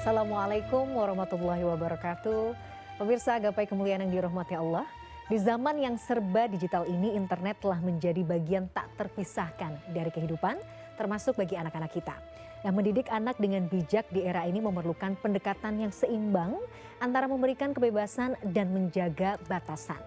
Assalamualaikum warahmatullahi wabarakatuh. Pemirsa gapai kemuliaan yang dirahmati Allah. Di zaman yang serba digital ini, internet telah menjadi bagian tak terpisahkan dari kehidupan, termasuk bagi anak-anak kita. Nah, mendidik anak dengan bijak di era ini memerlukan pendekatan yang seimbang antara memberikan kebebasan dan menjaga batasan.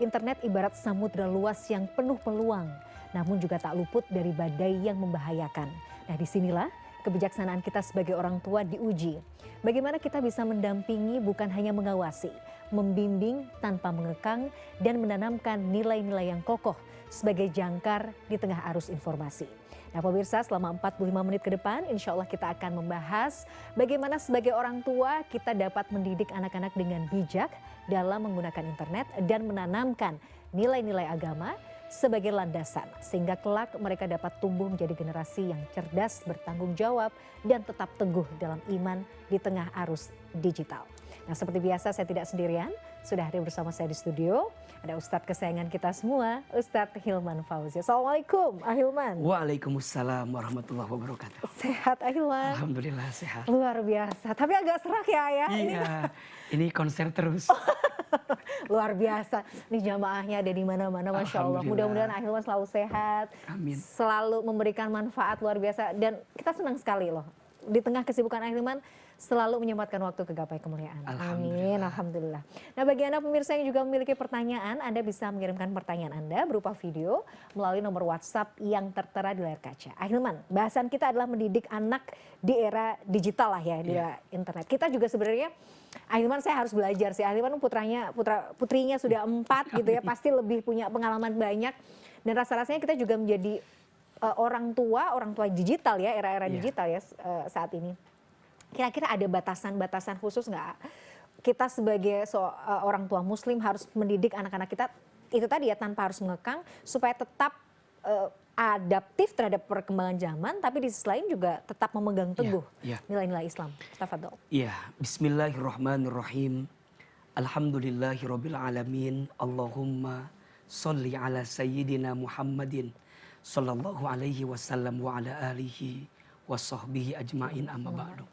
Internet ibarat samudra luas yang penuh peluang, namun juga tak luput dari badai yang membahayakan. Nah, disinilah kebijaksanaan kita sebagai orang tua diuji. Bagaimana kita bisa mendampingi, bukan hanya mengawasi, membimbing tanpa mengekang dan menanamkan nilai-nilai yang kokoh sebagai jangkar di tengah arus informasi. Nah pemirsa, selama 45 menit ke depan insya Allah kita akan membahas bagaimana sebagai orang tua kita dapat mendidik anak-anak dengan bijak dalam menggunakan internet dan menanamkan nilai-nilai agama sebagai landasan sehingga kelak mereka dapat tumbuh menjadi generasi yang cerdas, bertanggung jawab dan tetap teguh dalam iman di tengah arus digital. Nah seperti biasa saya tidak sendirian, sudah hadir bersama saya di studio ada Ustadz kesayangan kita semua, Ustadz Hilman Fauzi. Assalamualaikum Ahilman. Waalaikumsalam warahmatullahi wabarakatuh. Sehat Ahilman? Alhamdulillah sehat. Luar biasa, tapi agak serak ya ayah. Iya, ini konser terus. Luar biasa, ini jamaahnya ada di mana-mana, Masya Allah. Mudah-mudahan Ahilman selalu sehat, Amin. Selalu memberikan manfaat luar biasa. Dan kita senang sekali loh, di tengah kesibukan Ahilman selalu menyempatkan waktu ke gapai kemuliaan. Amin, Alhamdulillah. Nah bagi Anda pemirsa yang juga memiliki pertanyaan, Anda bisa mengirimkan pertanyaan Anda berupa video melalui nomor WhatsApp yang tertera di layar kaca. Ahilman, bahasan kita adalah mendidik anak di era digital lah ya, di era internet. Kita juga sebenarnya, Ahilman saya harus belajar sih. Ahilman putrinya sudah 4 gitu ya, pasti lebih punya pengalaman banyak. Dan rasa-rasanya kita juga menjadi orang tua digital ya, era-era digital ya saat ini. Kira-kira ada batasan-batasan khusus nggak? Kita sebagai orang tua muslim harus mendidik anak-anak kita, itu tadi ya, tanpa harus mengekang, supaya tetap adaptif terhadap perkembangan zaman, tapi di sisi lain juga tetap memegang teguh nilai-nilai Islam. Tafadhol. Iya, bismillahirrahmanirrahim. Alhamdulillahirabbil alamin. Allahumma sholli ala sayyidina Muhammadin sallallahu alaihi wasallam wa ala alihi wa sahbihi ajmain, amma ba'du.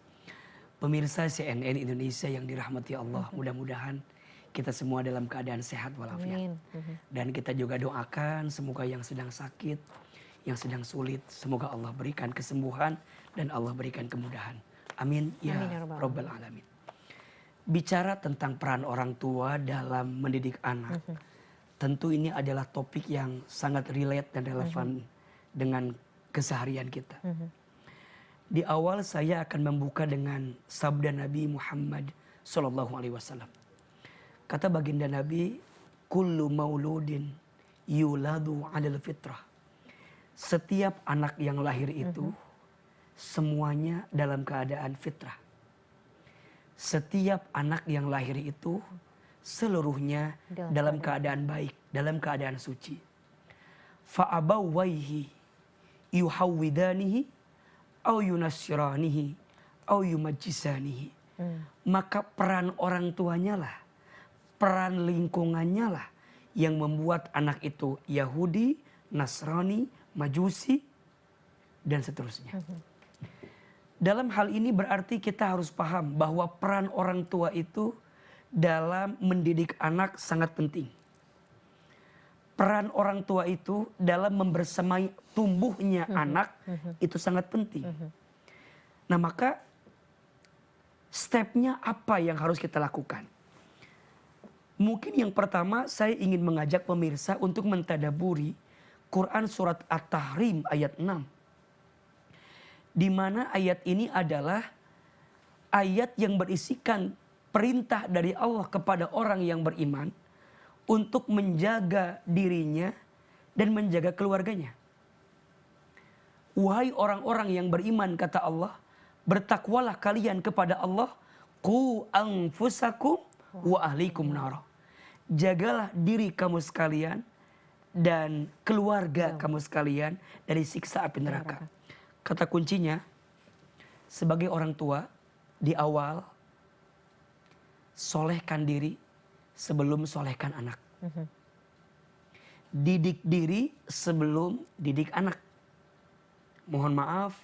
Pemirsa CNN Indonesia yang dirahmati Allah, mudah-mudahan kita semua dalam keadaan sehat walafiat. Dan kita juga doakan semoga yang sedang sakit, yang sedang sulit, semoga Allah berikan kesembuhan dan Allah berikan kemudahan. Amin ya Rabbal alamin. Bicara tentang peran orang tua dalam mendidik anak, tentu ini adalah topik yang sangat relate dan relevan dengan keseharian kita. Di awal saya akan membuka dengan sabda Nabi Muhammad SAW. Kata baginda Nabi, kullu mauludin yuladu 'alal fitrah. Setiap anak yang lahir itu semuanya dalam keadaan fitrah. Setiap anak yang lahir itu seluruhnya dalam keadaan baik, dalam keadaan suci. Fa'abawaihi yuhawwidanihi au yunassiranihi au yumajjisanihi. Maka peran orang tuanya lah, peran lingkungannya lah yang membuat anak itu Yahudi, Nasrani, Majusi dan seterusnya. Dalam hal ini berarti kita harus paham bahwa peran orang tua itu dalam mendidik anak sangat penting. Peran orang tua itu dalam membersamai tumbuhnya anak itu sangat penting. Nah maka stepnya apa yang harus kita lakukan? Mungkin yang pertama saya ingin mengajak pemirsa untuk mentadaburi Quran surat At-Tahrim ayat 6. Di mana ayat ini adalah ayat yang berisikan perintah dari Allah kepada orang yang beriman untuk menjaga dirinya dan menjaga keluarganya. Wahai orang-orang yang beriman, kata Allah, bertakwalah kalian kepada Allah, qu anfusakum wa ahlikum nara. Jagalah diri kamu sekalian dan keluarga kamu sekalian dari siksa api neraka. Kata kuncinya, sebagai orang tua, di awal solehkan diri sebelum solehkan anak. Didik diri sebelum didik anak. Mohon maaf,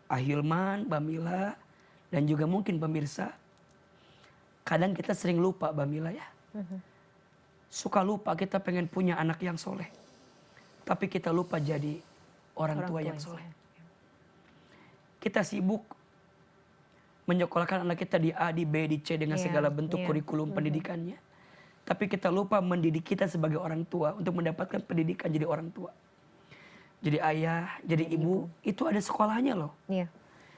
Ahilman, Bamila, Dan juga mungkin pemirsa, kadang kita sering lupa Mbak Mila ya. Suka lupa kita pengen punya anak yang soleh. Tapi kita lupa jadi orang tua yang soleh. Kita sibuk menyekolahkan anak kita di A, di B, di C dengan segala bentuk kurikulum pendidikannya. Tapi kita lupa mendidik kita sebagai orang tua untuk mendapatkan pendidikan jadi orang tua. Jadi ayah, jadi ibu, itu ada sekolahnya loh. Iya.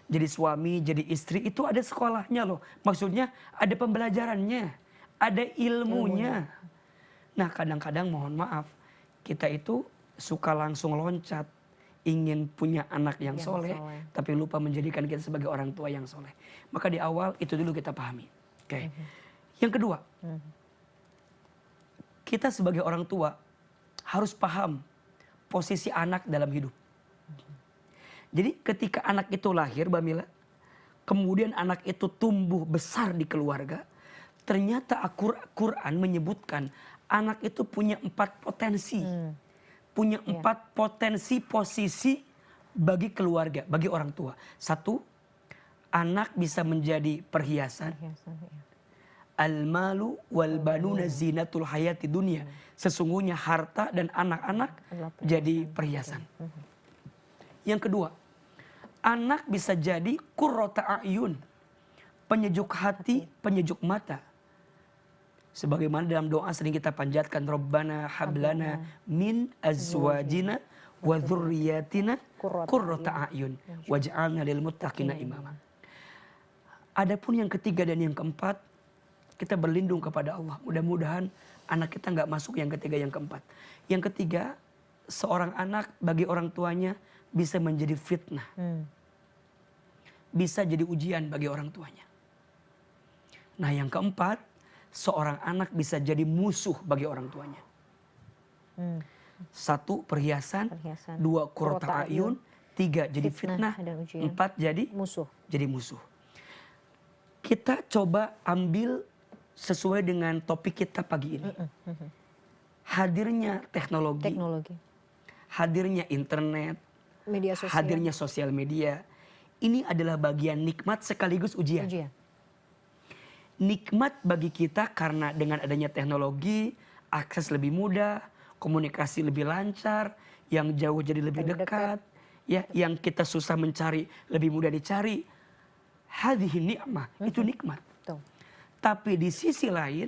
Jadi suami, jadi istri, itu ada sekolahnya loh. Maksudnya ada pembelajarannya, ada ilmunya. Nah kadang-kadang mohon maaf, kita itu suka langsung loncat, ingin punya anak yang soleh, tapi lupa menjadikan kita sebagai orang tua yang soleh. Maka di awal itu dulu kita pahami. Oke. Yang kedua, kita sebagai orang tua harus paham posisi anak dalam hidup. Jadi ketika anak itu lahir, Mbak Mila, kemudian anak itu tumbuh besar di keluarga, ternyata Al-Quran menyebutkan anak itu punya 4 potensi. Punya 4 potensi posisi bagi keluarga, bagi orang tua. 1, anak bisa menjadi perhiasan. Al-malu wal banuna zinatul hayati dunia. Sesungguhnya harta dan anak-anak jadi perhiasan. Yang kedua, anak bisa jadi qurrata a'yun, penyejuk hati, penyejuk mata. Sebagaimana dalam doa sering kita panjatkan, Rabbana hablana min azwajina wa dzurriyyatina qurrata a'yun waj'alna lil muttaqina imama. Adapun yang ketiga dan yang keempat, kita berlindung kepada Allah. Mudah-mudahan anak kita nggak masuk yang ketiga, yang keempat. Yang ketiga, seorang anak bagi orang tuanya bisa menjadi fitnah. Bisa jadi ujian bagi orang tuanya. Nah yang keempat, seorang anak bisa jadi musuh bagi orang tuanya. 1, perhiasan. 2, qurrata a'yun. 3, jadi fitnah. 4, jadi musuh. Kita coba ambil sesuai dengan topik kita pagi ini. Hadirnya teknologi. Hadirnya internet, media sosial. hadirnya sosial media. Ini adalah bagian nikmat sekaligus ujian. Nikmat bagi kita karena dengan adanya teknologi, akses lebih mudah, komunikasi lebih lancar, yang jauh jadi lebih dekat, ya, yang kita susah mencari lebih mudah dicari. Hadhihi ni'mah, itu nikmat. Tapi di sisi lain,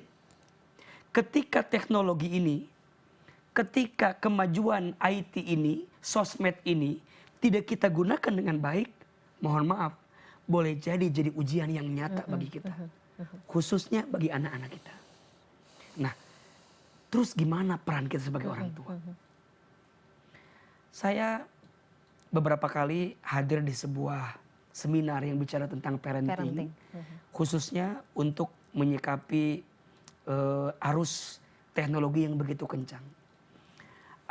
ketika teknologi ini, ketika kemajuan IT ini, sosmed ini tidak kita gunakan dengan baik, mohon maaf, boleh jadi ujian yang nyata bagi kita. Khususnya bagi anak-anak kita. Nah, terus gimana peran kita sebagai orang tua? Saya beberapa kali hadir di sebuah seminar yang bicara tentang parenting. Khususnya untuk menyikapi arus teknologi yang begitu kencang.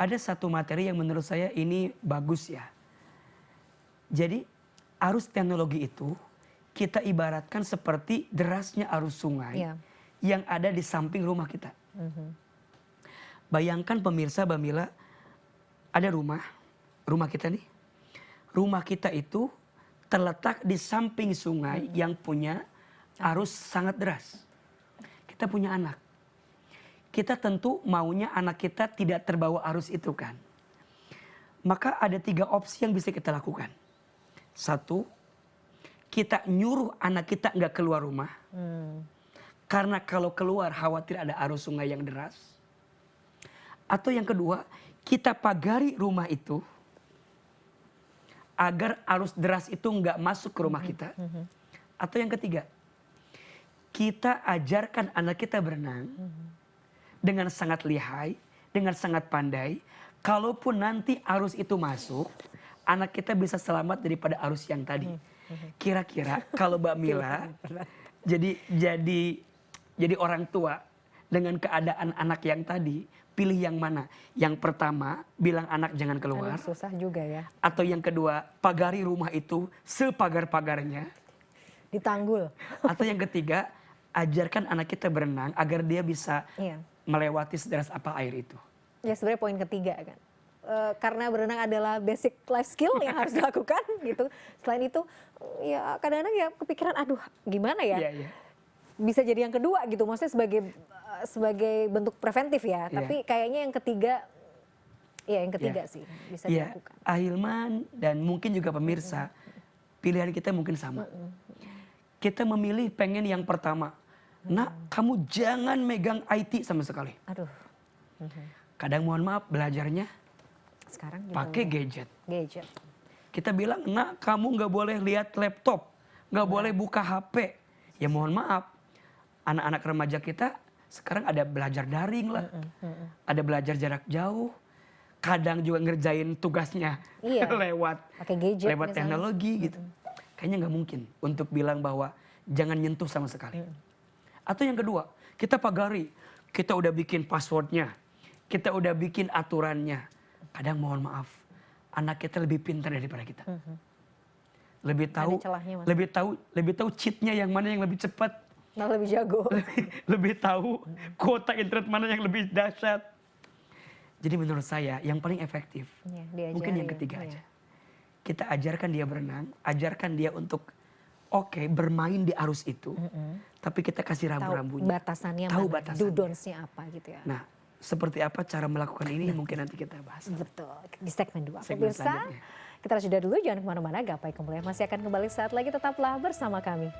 Ada satu materi yang menurut saya ini bagus ya. Jadi arus teknologi itu kita ibaratkan seperti derasnya arus sungai yang ada di samping rumah kita. Bayangkan pemirsa, Mbak Mila, ada rumah kita nih. Rumah kita itu terletak di samping sungai yang punya arus sangat deras. Kita punya anak. Kita tentu maunya anak kita tidak terbawa arus itu kan. Maka ada 3 opsi yang bisa kita lakukan. 1, kita nyuruh anak kita nggak keluar rumah. Karena kalau keluar khawatir ada arus sungai yang deras. Atau yang kedua, kita pagari rumah itu agar arus deras itu nggak masuk ke rumah kita. Atau yang ketiga, kita ajarkan anak kita berenang dengan sangat lihai, dengan sangat pandai. Kalaupun nanti arus itu masuk, anak kita bisa selamat daripada arus yang tadi. Kira-kira kalau Mbak Mila jadi orang tua dengan keadaan anak yang tadi, pilih yang mana? Yang pertama, bilang anak jangan keluar. Susah juga ya. Atau yang kedua, pagari rumah itu sepagar-pagarnya. Ditanggul. Atau yang ketiga, ajarkan anak kita berenang agar dia bisa melewati sederas apa air itu. Ya sebenarnya poin ketiga kan. karena berenang adalah basic life skill yang harus dilakukan gitu. Selain itu ya kadang-kadang ya kepikiran aduh gimana ya? Iya, iya. Bisa jadi yang kedua gitu. Maksudnya sebagai bentuk preventif ya. Iya. Tapi kayaknya yang ketiga ya yang ketiga sih bisa Iya, dilakukan. Ahilman dan mungkin juga pemirsa, pilihan kita mungkin sama. Kita memilih pengen yang pertama. Nak, kamu jangan megang IT sama sekali. Aduh. Kadang mohon maaf belajarnya Sekarang pakai gadget. gadget. Kita bilang, nak kamu nggak boleh lihat laptop, nggak boleh buka HP. Ya mohon maaf, anak-anak remaja kita sekarang ada belajar daring lah, ada belajar jarak jauh, kadang juga ngerjain tugasnya Iya. lewat Pakai gadget lewat misalnya. teknologi gitu. Kayaknya nggak mungkin untuk bilang bahwa jangan nyentuh sama sekali. Atau yang kedua, kita pagari, kita udah bikin passwordnya, kita udah bikin aturannya. Kadang mohon maaf, anak kita lebih pintar daripada kita. Lebih tahu, Ada celahnya, Mas. lebih tahu cheatnya yang mana yang lebih cepat, Malah lebih jago. lebih tahu kuota internet mana yang lebih dahsyat. Jadi menurut saya yang paling efektif Iya, mungkin yang diajarin, ketiga iya. aja. Kita ajarkan dia berenang, ajarkan dia untuk bermain di arus itu, tapi kita kasih Tahu rambu-rambunya. batasannya Tahu mana, batasannya. do don'ts-nya apa gitu ya. Nah, seperti apa cara melakukan ini mungkin nanti kita bahas. Betul, di segmen 2. Segmen Pemirsa, selanjutnya. kita sudah dulu, jangan kemana-mana, Gapai Kemuliaan masih akan kembali saat lagi, tetaplah bersama kami.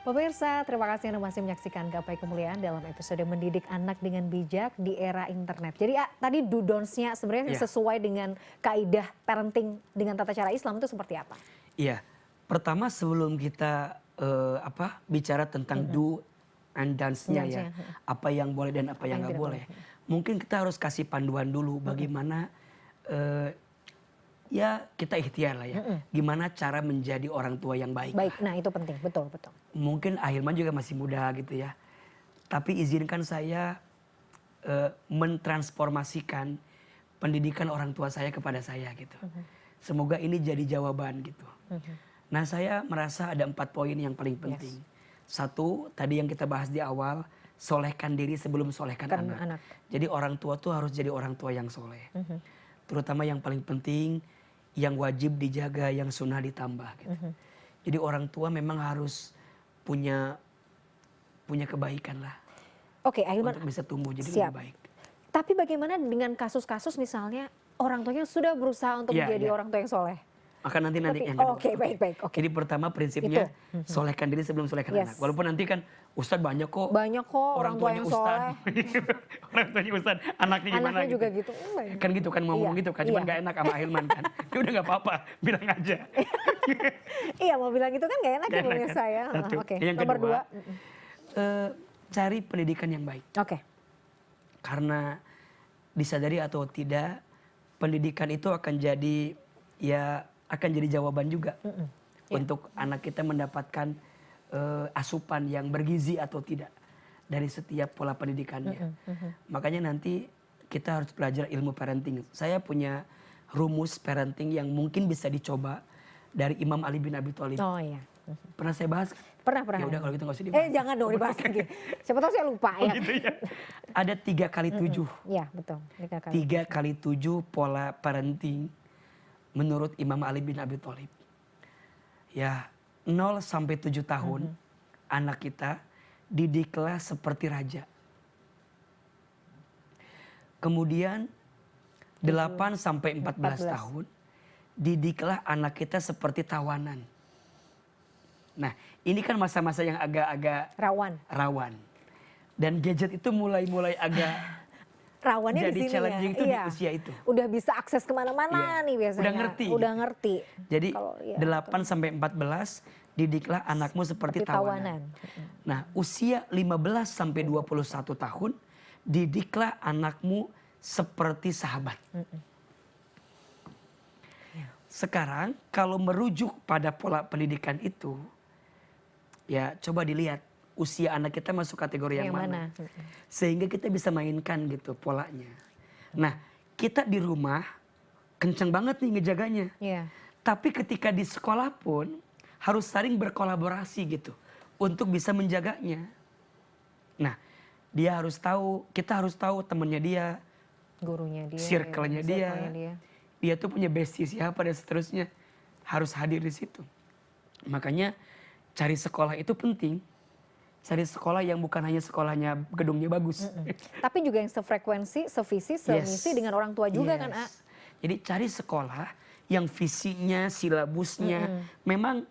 Pemirsa, terima kasih Anda masih menyaksikan Gapai Kemuliaan dalam episode Mendidik Anak dengan Bijak di Era Internet. Jadi tadi do don'ts-nya sebenarnya Iya. sesuai dengan kaidah parenting dengan tata cara Islam itu seperti apa? Iya, pertama sebelum kita bicara tentang do and dance-nya ya, Dance-nya. apa yang boleh dan apa yang yang nggak tidak boleh. Mungkin kita harus kasih panduan dulu bagaimana ya kita ikhtiar lah ya, gimana cara menjadi orang tua yang baik. Baik, nah itu penting, betul. Mungkin Ahilman juga masih muda gitu ya, tapi izinkan saya mentransformasikan pendidikan orang tua saya kepada saya gitu. Semoga ini jadi jawaban gitu. Nah, saya merasa ada 4 poin yang paling penting. Satu, tadi yang kita bahas di awal, solehkan diri sebelum solehkan Kan anak. anak. Jadi orang tua tuh harus jadi orang tua yang soleh. Terutama yang paling penting, yang wajib dijaga, yang sunnah ditambah gitu. Jadi orang tua memang harus punya kebaikan lah Oke, Ahilman, untuk bisa tumbuh jadi siap. lebih baik. Tapi bagaimana dengan kasus-kasus misalnya orang tuanya sudah berusaha untuk Iya, menjadi iya. orang tua yang soleh? Maka nanti Tapi- yang kedua. oke, baik, oke. Jadi pertama prinsipnya solehkan diri sebelum solehkan Yes. anak. Walaupun nanti kan Ustadz banyak kok. Banyak kok orang tua yang soleh. Orang tuanya Ustadz, anaknya gimana Anaknya gitu. juga gitu. Banyak. Kan gitu kan ngomong Iya, gitu kan, cuman iya. gak enak sama Ahilman kan. Ya udah gak apa-apa, bilang aja. Iya, mau bilang gitu kan gak enak ya Gak enak pemirsa kan? ya. Satu. Oke, Yang nomor kedua, 2. cari pendidikan yang baik. Oke, Karena disadari atau tidak, pendidikan itu akan jadi jawaban juga untuk anak kita mendapatkan asupan yang bergizi atau tidak dari setiap pola pendidikannya. Makanya nanti kita harus belajar ilmu parenting. Saya punya rumus parenting yang mungkin bisa dicoba dari Imam Ali bin Abi Thalib. oh iya. Pernah saya bahas? Pernah. Ya udah kalau gitu nggak usah dibahas. Jangan dong dibahas lagi. Siapa tahu saya lupa Oh ya. gitu ya. Ada 3 kali 7. Iya, betul. 3 kali. 3 kali 7 pola parenting menurut Imam Ali bin Abi Thalib. Ya, 0 sampai 7 tahun anak kita didiklah seperti raja. Kemudian 8 sampai 14 tahun didiklah anak kita seperti tawanan. Nah, ini kan masa-masa yang agak-agak rawan. Dan gadget itu mulai agak Rawannya jadi di sini challenging ya. itu di Iya. usia itu. Udah bisa akses Iya. kemana-mana nih biasanya. Udah ngerti Ngerti. Jadi Kalau- iya, 8 sampai 14 didiklah anakmu seperti tawanan. Nah, usia 15 sampai 21 tahun didiklah anakmu seperti sahabat. Sekarang kalau merujuk pada pola pendidikan itu, ya coba dilihat usia anak kita masuk kategori yang mana. Sehingga kita bisa mainkan gitu polanya. Nah, kita di rumah kenceng banget nih ngejaganya. Iya. Tapi ketika di sekolah pun harus saling berkolaborasi gitu untuk bisa menjaganya. Nah, kita harus tahu temennya dia, Gurunya dia, circle-nya dia. Dia tuh punya bestie siapa dan seterusnya. Harus hadir di situ. Makanya cari sekolah itu penting. Cari sekolah yang bukan hanya sekolahnya gedungnya bagus. Tapi juga yang sefrekuensi, sevisi, semisi dengan orang tua juga kan, A? Jadi cari sekolah yang visinya, silabusnya memang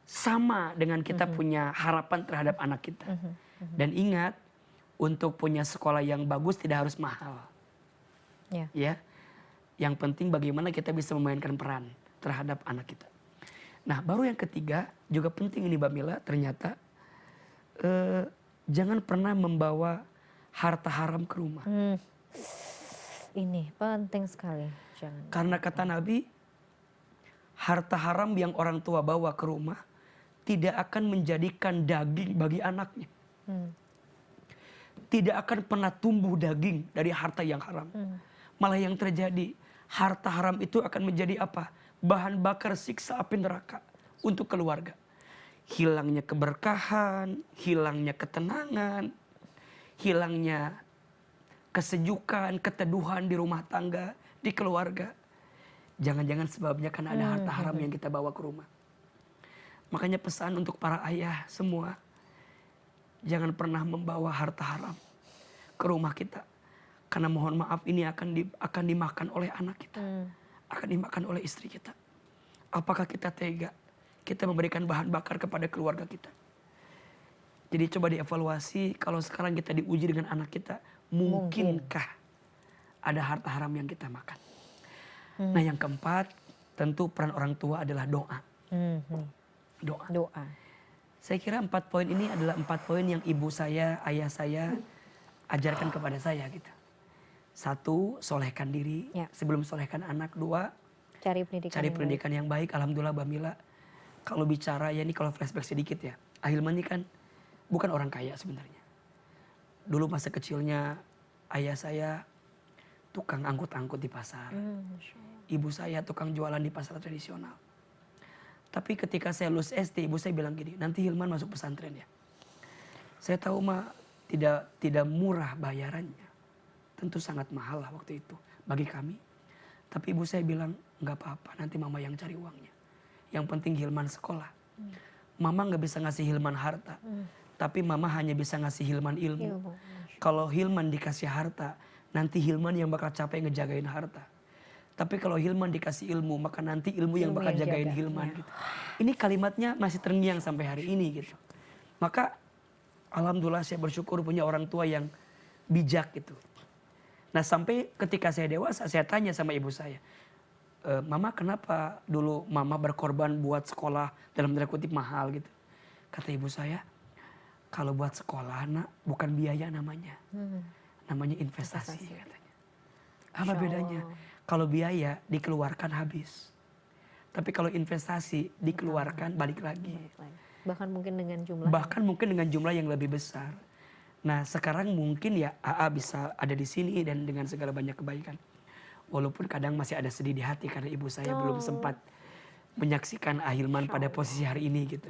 sama dengan kita punya harapan terhadap anak kita. Dan ingat, untuk punya sekolah yang bagus tidak harus mahal. Ya. Yang penting bagaimana kita bisa memainkan peran terhadap anak kita. Nah, baru yang ketiga juga penting ini Mbak Mila, ternyata jangan pernah membawa harta haram ke rumah. Ini penting sekali. Karena kata Nabi, harta haram yang orang tua bawa ke rumah tidak akan menjadikan daging bagi anaknya. Tidak akan pernah tumbuh daging dari harta yang haram. Malah yang terjadi, harta haram itu akan menjadi apa? Bahan bakar siksa api neraka untuk keluarga. Hilangnya keberkahan, hilangnya ketenangan, hilangnya kesejukan, keteduhan di rumah tangga, di keluarga. Jangan-jangan sebabnya karena ada harta haram yang kita bawa ke rumah. Makanya pesan untuk para ayah semua, jangan pernah membawa harta haram ke rumah kita. Karena mohon maaf ini akan dimakan oleh anak kita. Akan dimakan oleh istri kita. Apakah kita tega? Kita memberikan bahan bakar kepada keluarga kita. Jadi coba dievaluasi, kalau sekarang kita diuji dengan anak kita, mungkinkah ada harta haram yang kita makan? Nah, yang keempat, tentu peran orang tua adalah doa. Doa. Saya kira 4 poin ini adalah 4 poin yang ibu saya, ayah saya ajarkan kepada saya gitu. 1, solehkan diri sebelum solehkan anak. 2, cari pendidikan yang baik. Alhamdulillah Mbak Mila, kalau bicara ya ini kalau flashback sedikit ya, Ahilman ini kan bukan orang kaya sebenarnya. Dulu masa kecilnya ayah saya tukang angkut-angkut di pasar. Ibu saya tukang jualan di pasar tradisional. Tapi ketika saya lulus SD, ibu saya bilang gini, nanti Hilman masuk pesantren ya. Saya tahu mah tidak murah bayarannya. Tentu sangat mahal lah waktu itu bagi kami. Tapi ibu saya bilang, nggak apa-apa, nanti mama yang cari uangnya. Yang penting Hilman sekolah. Mama nggak bisa ngasih Hilman harta. Tapi mama hanya bisa ngasih Hilman ilmu. Kalau Hilman dikasih harta, nanti Hilman yang bakal capek ngejagain harta. Tapi kalau Hilman dikasih ilmu, maka nanti ilmu yang bakal jagain Hilman. Gitu. Ini kalimatnya masih terngiang sampai hari ini gitu. Maka alhamdulillah saya bersyukur punya orang tua yang bijak gitu. Nah sampai ketika saya dewasa, saya tanya sama ibu saya, Mama kenapa dulu mama berkorban buat sekolah dalam tanda kutip mahal gitu. Kata ibu saya, kalau buat sekolah nak bukan biaya namanya. Namanya investasi katanya. Apa bedanya? Kalau biaya dikeluarkan habis. Tapi kalau investasi dikeluarkan balik lagi. Bahkan mungkin dengan jumlah yang lebih besar. Nah sekarang mungkin ya AA bisa ada di sini dan dengan segala banyak kebaikan. Walaupun kadang masih ada sedih di hati karena ibu saya belum sempat menyaksikan Ahilman pada posisi hari ini gitu.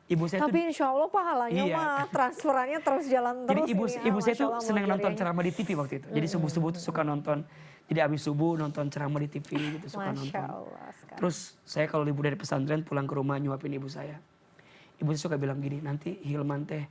Ibu saya tapi insya Allah pahalanya mah transferannya terus jalan terus. Jadi ibu saya tuh senang nonton ceramah di TV waktu itu. Jadi subuh-subuh tuh suka nonton. Jadi abis subuh nonton ceramah di TV gitu, suka nonton. Terus saya kalau libur dari pesantren pulang ke rumah nyuapin ibu saya. Ibu saya suka bilang gini, nanti Hilman teh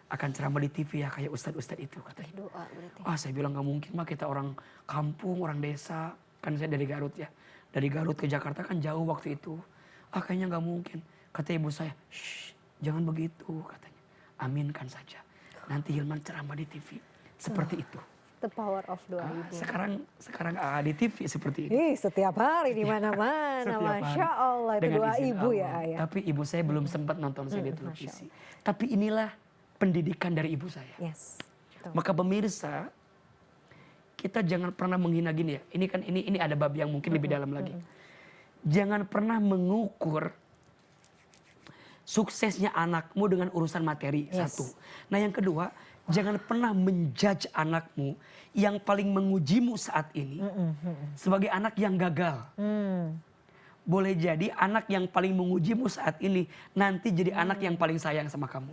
akan ceramah di TV ya kayak ustadz-ustadz itu katanya. Doa berarti. Saya bilang gak mungkin mah, kita orang kampung, orang desa. Kan saya dari Garut ya. Dari Garut ke Jakarta kan jauh waktu itu. Kayaknya gak mungkin. Kata ibu saya, shh, jangan begitu katanya. Aminkan saja. Nanti Hilman ceramah di TV. Seperti itu. The power of doa ibu. Sekarang di TV seperti itu. Setiap hari di mana-mana. Masya Allah itu doa ibu Allah. Ya ayah. Tapi ibu saya belum sempat nonton saya di televisi. Tapi inilah pendidikan dari ibu saya. Yes. Maka pemirsa, kita jangan pernah menghina gini ya. Ini ada bab yang mungkin lebih dalam lagi. Jangan pernah mengukur suksesnya anakmu dengan urusan materi. Yes. Satu. Nah yang kedua, jangan pernah menjudge anakmu yang paling mengujimu saat ini sebagai anak yang gagal. Boleh jadi anak yang paling mengujimu saat ini nanti jadi anak yang paling sayang sama kamu.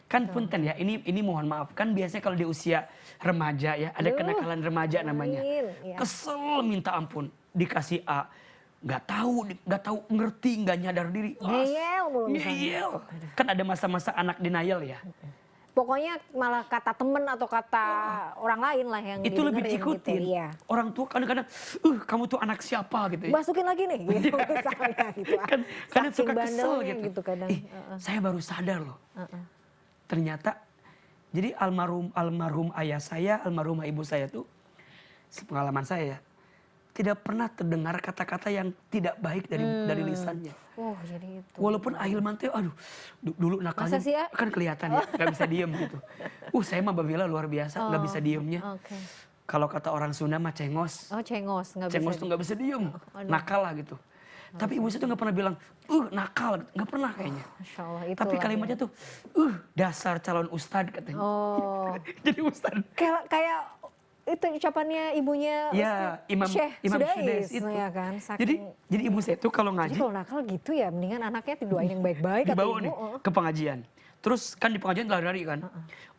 Kan punten ya, ini mohon maaf, kan biasanya kalau di usia remaja ya, ada kenakalan remaja namanya. Ya. Kesel minta ampun, dikasih A, nggak tahu, ngerti, nggak nyadar diri. Ngeyel mulu misalnya. Ngeyel. Kan ada masa-masa anak denial ya. Pokoknya malah kata temen atau kata orang lain lah yang Itu lebih didengerin diikutin. Gitu. Iya. Orang tua kadang-kadang, kamu tuh anak siapa gitu ya. Masukin lagi nih gitu misalnya gitu. Kan Saking suka kesel bandelnya gitu. kadang. Saya baru sadar loh. Ternyata jadi almarhum ayah saya, almarhumah ibu saya tuh, sepengalaman saya tidak pernah terdengar kata-kata yang tidak baik dari lisannya. Oh jadi itu. Walaupun Ahilman tuh aduh dulu nakalnya Masa sih ya? kan kelihatan ya, nggak bisa diem gitu. Saya mah Babila luar biasa, nggak bisa diemnya. Oke. Kalau kata orang Sunda mah cengos. Oh cengos, nggak bisa. Cengos tuh nggak bisa diem, nakal lah gitu. Tapi ibu saya tuh nggak pernah bilang, nakal, nggak pernah kayaknya. Masya Allah, itulah Tapi kalimatnya ya. tuh, dasar calon ustad katanya. Oh. Jadi ustad. Kayak itu ucapannya ibunya Ya, Imam Sudais itu. ya kan? Saking, Jadi ibu saya tuh kalau jadi ngaji kalau nakal gitu ya, mendingan anaknya didoain yang baik-baik kata dibawa ibu. nih ke pengajian. Terus kan di pengajian lari-lari kan.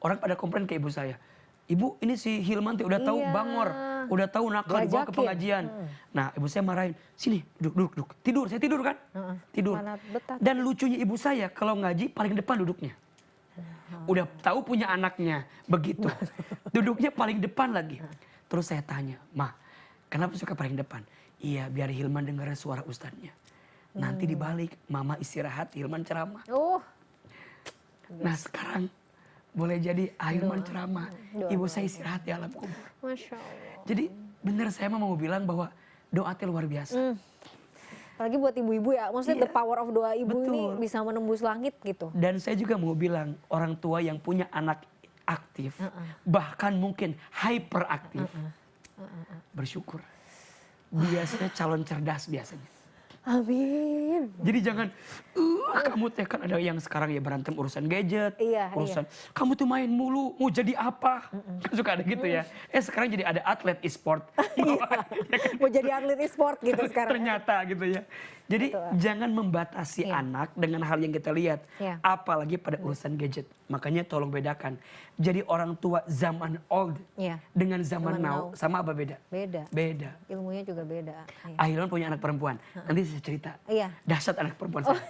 Orang pada komplain ke ibu saya. Ibu ini si Hilman tuh udah tahu Iya. bangor, udah tahu nakal dibawa ke Diajakin. pengajian. Nah ibu saya marahin, sini duduk. Tidur, saya tidur kan? Tidur. Mana betah. Dan lucunya ibu saya kalau ngaji paling depan duduknya. Udah tahu punya anaknya begitu. Duduknya paling depan lagi. Terus saya tanya, "Mah, kenapa suka paling depan?" "Iya, biar Hilman dengar suara ustadznya. Nanti dibalik, mama istirahat, Hilman ceramah." Nah sekarang boleh jadi Hilman ceramah, ibu saya istirahat di alam kubur. Masya Allah. Jadi benar saya mau bilang bahwa doa itu luar biasa. Apalagi buat ibu-ibu ya, maksudnya Iya. the power of doa ibu Betul. ini bisa menembus langit gitu. Dan saya juga mau bilang orang tua yang punya anak aktif, bahkan mungkin hyperaktif, bersyukur. Biasanya calon cerdas biasanya. Amin. Jadi jangan, kamu teh kan ada yang sekarang ya berantem urusan gadget, Iya, urusan kamu tuh main mulu, mau jadi apa? Kan suka ada gitu ya. Sekarang jadi ada atlet e-sport. Mau jadi atlet e-sport gitu sekarang. Ternyata gitu ya. Jadi jangan membatasi anak dengan hal yang kita lihat, Iya. apalagi pada urusan gadget. Makanya tolong bedakan. Jadi orang tua zaman old Iya. dengan zaman Zaman now sama apa beda? Beda. Beda. Ilmunya juga beda. Iya. Akhirnya punya anak perempuan. Nanti saya cerita. Iya. Dahsyat anak perempuan saya.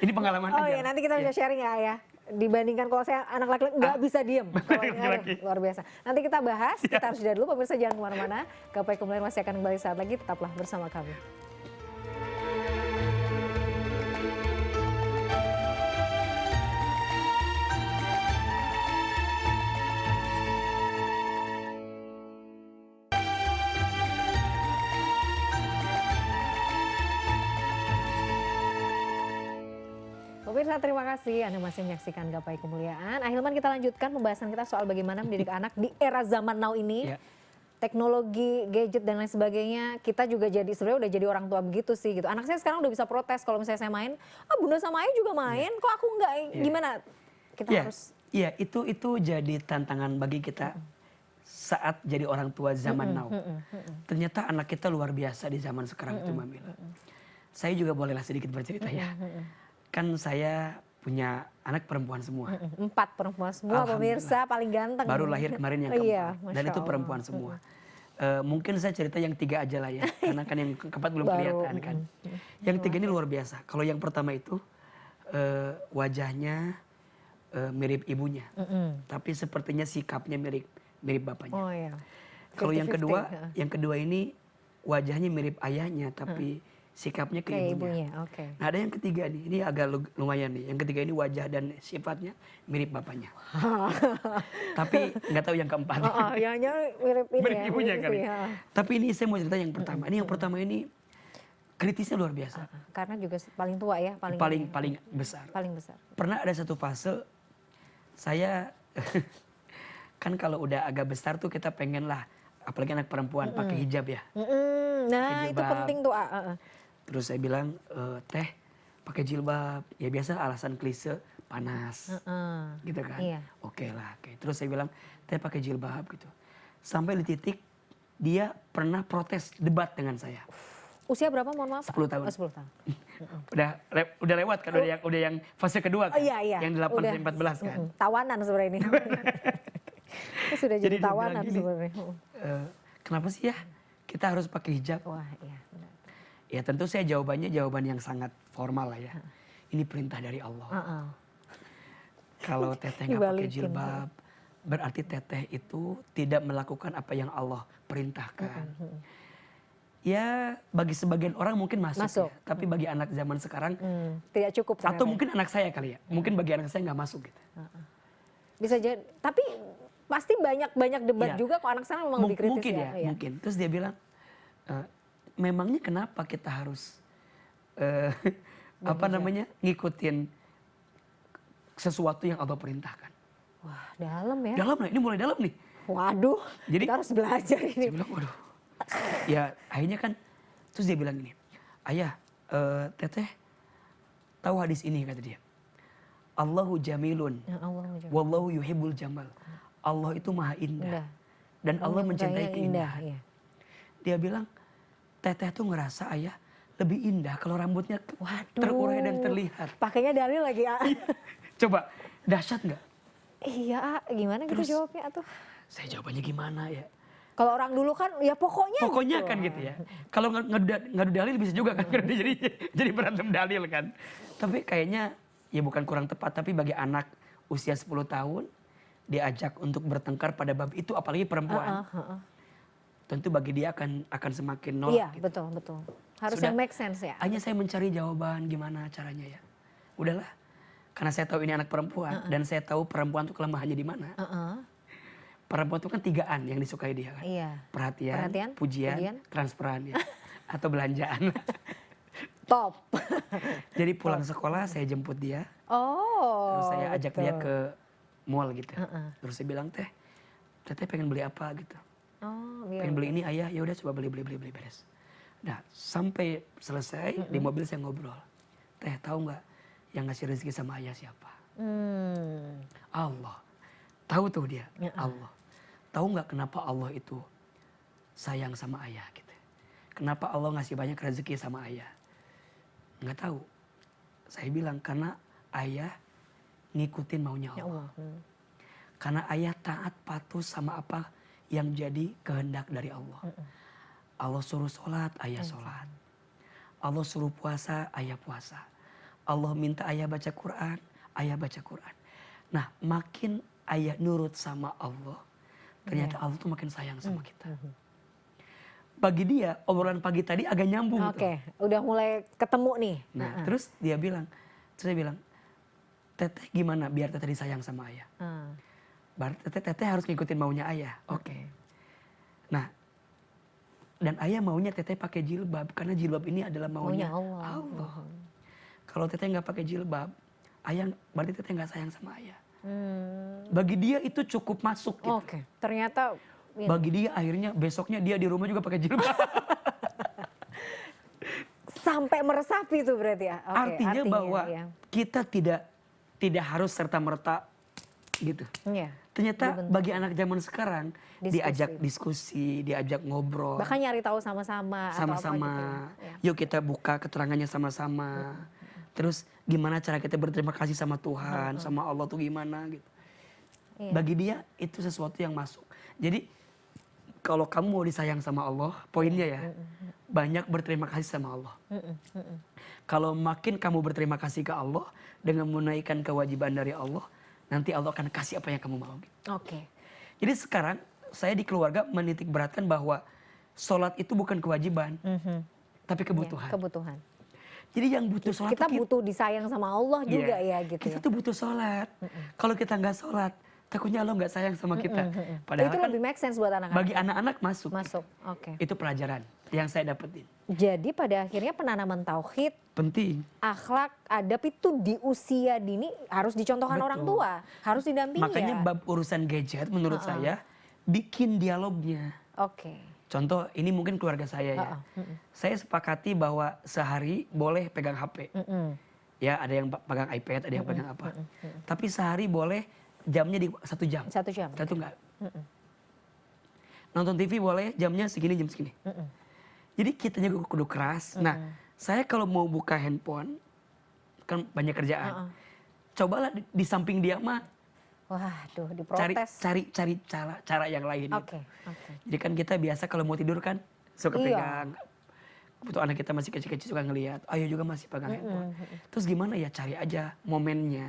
Ini pengalaman Oh aja. iya, nanti kita bisa sharing ya ayah. Dibandingkan kalau saya anak laki-laki nggak bisa diem. Kalau ini laki-laki. luar biasa. Nanti kita bahas, kita harus jeda dulu. Pemirsa jangan kemana-mana. Gapai Kemuliaan masih akan kembali saat lagi. Tetaplah bersama kami. Pemirsa terima kasih Anda masih menyaksikan Gapai Kemuliaan. Ahilman kita lanjutkan pembahasan kita soal bagaimana mendidik anak di era zaman now ini. Ya. Teknologi, gadget dan lain sebagainya, kita juga jadi sebenarnya udah jadi orang tua begitu sih gitu. Anak saya sekarang udah bisa protes kalau misalnya saya main, bunda sama ayah juga main, kok aku enggak? Gimana? Kita harus Iya, itu jadi tantangan bagi kita saat jadi orang tua zaman now. Ternyata anak kita luar biasa di zaman sekarang itu, Mamil. Saya juga bolehlah sedikit bercerita ya. Kan saya punya anak perempuan semua. 4 perempuan semua pemirsa paling ganteng. Baru lahir kemarin yang keempat. Iya, Dan Masya itu Allah. perempuan semua. Mungkin saya cerita yang 3 aja lah ya. Karena kan yang keempat belum Baru, kelihatan kan. Yang 3 ini luar biasa. Kalau yang pertama itu wajahnya mirip ibunya. Tapi sepertinya sikapnya mirip bapaknya. Oh iya. Kalau yang 50-50, yang kedua ini wajahnya mirip ayahnya tapi sikapnya ke kayak ibunya. ibunya, oke. Nah ada yang ketiga nih, ini agak lumayan nih. Yang ketiga ini wajah dan sifatnya mirip bapaknya. Tapi nggak tahu yang keempat. Ya mirip ini Mirip ya. ibunya mirip kali. sih, ya. Tapi ini saya mau cerita yang pertama. Ini yang pertama ini kritisnya luar biasa. Karena juga paling tua ya, Paling besar. paling besar. Pernah ada satu fase saya kan kalau udah agak besar tuh kita pengen lah, apalagi anak perempuan pakai hijab ya. Nah itu Jilbab. penting tuh. Terus saya bilang, teh pakai jilbab. Ya biasa alasan klise panas. Gitu kan. Iya. Oke lah. Oke. Terus saya bilang, teh pakai jilbab gitu. Sampai di titik dia pernah protes debat dengan saya. Usia berapa mohon maaf? 10 tahun. Oh, 10 tahun. Udah lewat kan, udah yang fase kedua kan. Oh iya, iya. Yang 8 Udah. sampai 14 kan. Tawanan sebenarnya ini. Sudah jadi Jadi dia bilang tawanan gini, sebenarnya. kenapa sih ya kita harus pakai hijab? Wah, iya benar. Ya tentu saya jawaban yang sangat formal lah ya. Ini perintah dari Allah. Kalau teteh nggak pakai Dibalikin. jilbab, berarti teteh itu tidak melakukan apa yang Allah perintahkan. Ya bagi sebagian orang mungkin masuk. Ya. Tapi bagi anak zaman sekarang, Tidak cukup ternyata. atau mungkin anak saya kali ya, mungkin bagi anak saya nggak masuk gitu. Bisa jadi, tapi pasti banyak debat Iya. juga kok anak sekarang memang lebih kritis Mungkin ya, Iya. mungkin. Terus dia bilang, memangnya kenapa kita harus ngikutin sesuatu yang Allah perintahkan? Wah, dalam ya. Dalam lah, ini mulai dalam nih. Waduh, Jadi kita harus belajar ini. saya bilang, waduh. Ya akhirnya kan, terus dia bilang gini, ayah, teteh tahu hadis ini kata dia. Allahu jamilun, Ya Allah, jangan. wallahu yuhibbul jamal. Allah itu maha indah. Indah. Dan Allah Yang mencintai indah, keindahan. iya. Dia bilang, teteh tuh ngerasa ayah lebih indah kalau rambutnya Waduh. terurai dan terlihat. Pakainya dalil lagi, ah. Coba, dahsyat nggak? Iya, ah. Gimana gitu Terus- jawabnya tuh? Saya jawabannya gimana ya? Kalau orang dulu kan, ya pokoknya Pokoknya gitu. kan gitu ya. Kalau ngadu dalil bisa juga kan. jadi berantem dalil kan. Tapi kayaknya ya bukan kurang tepat. Tapi bagi anak usia 10 tahun, diajak untuk bertengkar pada bab itu, apalagi perempuan. Tentu bagi dia akan semakin nolak. Iya, gitu. betul. Harus Sudah. yang make sense ya. Hanya saya mencari jawaban gimana caranya ya. Udahlah. Karena saya tahu ini anak perempuan. Dan saya tahu perempuan tuh kelemahannya di mana. Perempuan itu kan 3an yang disukai dia kan. Iya. Perhatian, pujian, transferan ya. Atau belanjaan. Top. Jadi pulang sekolah saya jemput dia. Oh. Terus saya ajak dia betul. ke mall gitu. Terus saya bilang, teteh pengen beli apa gitu. Oh, iya. Pengen beli ini ayah, ya udah coba beli beres. Nah sampai selesai di mobil saya ngobrol. Teh tahu nggak yang ngasih rezeki sama ayah siapa? Allah. Tahu tuh dia, Allah. Tahu nggak kenapa Allah itu sayang sama ayah gitu? Kenapa Allah ngasih banyak rezeki sama ayah? Nggak tahu. Saya bilang karena ayah ngikutin maunya Ya Allah. Allah. Karena ayah taat patuh sama apa yang jadi kehendak dari Allah. Allah suruh sholat, ayah sholat. Allah suruh puasa, ayah puasa. Allah minta ayah baca Quran, ayah baca Quran. Nah makin ayah nurut sama Allah, ternyata Allah tuh makin sayang sama kita. Bagi dia obrolan pagi tadi agak nyambung. Oke, udah mulai ketemu nih. Nah terus dia bilang, terus saya bilang, teteh gimana biar teteh disayang sama ayah? Berarti teteh harus ngikutin maunya ayah. Oke. Nah, dan ayah maunya teteh pakai jilbab karena jilbab ini adalah maunya Allah. Kalau teteh nggak pakai jilbab, ayah berarti teteh nggak sayang sama ayah. Bagi dia itu cukup masuk gitu. Oke, ternyata Bagi dia akhirnya besoknya dia di rumah juga pakai jilbab. sampai meresapi itu berarti ya. Oke, artinya bahwa ya. kita tidak harus serta merta gitu. Iya. Ternyata bagi anak zaman sekarang diajak Diskusi. diajak ngobrol. Bahkan nyari tahu sama-sama. atau apa Sama-sama. gitu ya. Yuk kita buka keterangannya sama-sama. Terus gimana cara kita berterima kasih sama Tuhan, sama Allah tuh gimana gitu. Iya. Bagi dia itu sesuatu yang masuk. Jadi kalau kamu mau disayang sama Allah, poinnya ya, banyak berterima kasih sama Allah. Kalau makin kamu berterima kasih ke Allah dengan menunaikan kewajiban dari Allah, nanti Allah akan kasih apa yang kamu mau. Gitu. Oke. Jadi sekarang saya di keluarga menitik beratkan bahwa sholat itu bukan kewajiban, tapi kebutuhan. Iya, kebutuhan. Jadi yang butuh sholat Kita tuh butuh disayang sama Allah juga ya gitu. Kita Ya. tuh butuh sholat. Kalau kita nggak sholat, takutnya Allah nggak sayang sama kita. Padahal Itu kan lebih make sense buat anak-anak. bagi anak-anak masuk. Masuk. Oke. Itu pelajaran yang saya dapetin. Jadi pada akhirnya penanaman tauhid, Penting. akhlak, adab itu di usia dini harus dicontohkan Betul. orang tua, harus didampingi Makanya ya. bab urusan gadget menurut saya bikin dialognya. Oke. Contoh ini mungkin keluarga saya ya. Saya sepakati bahwa sehari boleh pegang HP. Ya ada yang pegang iPad, ada yang pegang apa. Tapi sehari boleh jamnya di 1 jam. 1 jam. Satu enggak. Nonton TV boleh jamnya segini, jam segini. Jadi kita juga kudu keras. Nah, saya kalau mau buka handphone, kan banyak kerjaan. Cobalah di samping dia mah Waduh, cari diprotes. cari cara yang lain gitu. Oke, oke. Jadi kan kita biasa kalau mau tidur kan suka Iya. pegang. Kebetulan anak kita masih kecil-kecil suka ngelihat. Ayo juga masih pegang handphone. Terus gimana ya, cari aja momennya.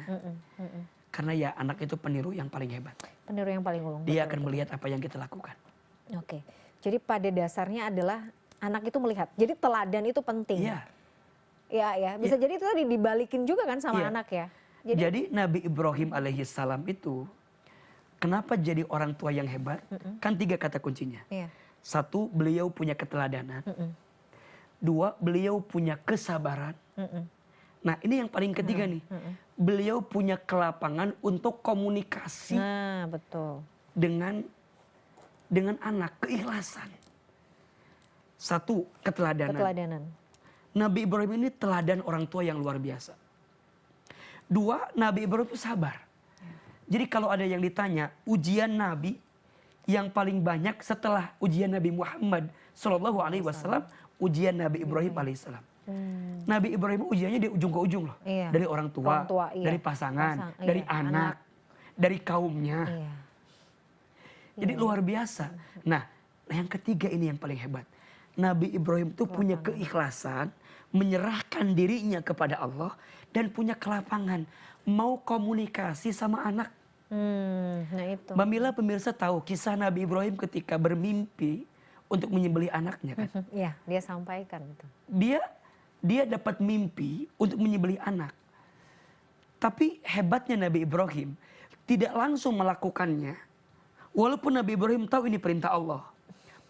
Karena ya anak itu peniru yang paling hebat. Peniru yang paling ulung. Dia betul, akan betul. melihat apa yang kita lakukan. Oke. Jadi pada dasarnya adalah anak itu melihat. Jadi teladan itu penting. Iya. Ya. Bisa jadi itu tadi dibalikin juga kan sama Iya. anak ya. Jadi Nabi Ibrahim alaihissalam itu kenapa jadi orang tua yang hebat? Kan 3 kata kuncinya. Iya. 1, beliau punya keteladanan. 2, beliau punya kesabaran. Nah ini yang paling ketiga nih. Beliau punya kelapangan untuk komunikasi Nah, betul. dengan anak, keikhlasan. 1, keteladanan. Keteladanan. Nabi Ibrahim ini teladan orang tua yang luar biasa. 2, Nabi Ibrahim itu sabar. Jadi kalau ada yang ditanya, ujian Nabi yang paling banyak setelah ujian Nabi Muhammad Sallallahu Alaihi Wasallam, ujian Nabi Ibrahim Alaihissalam. Nabi Ibrahim ujiannya di ujung ke ujung loh. Iya. Dari orang tua, Iya. dari pasangan, dari iya, anak, dari kaumnya. Iya. Jadi luar biasa. Nah, yang ketiga ini yang paling hebat. Nabi Ibrahim tuh punya keikhlasan, menyerahkan dirinya kepada Allah dan punya kelapangan, mau komunikasi sama anak. Nah itu. Mbak Mila pemirsa tahu kisah Nabi Ibrahim ketika bermimpi untuk menyembelih anaknya kan. Iya, dia sampaikan itu. Dia dapat mimpi untuk menyembelih anak. Tapi hebatnya Nabi Ibrahim tidak langsung melakukannya. Walaupun Nabi Ibrahim tahu ini perintah Allah.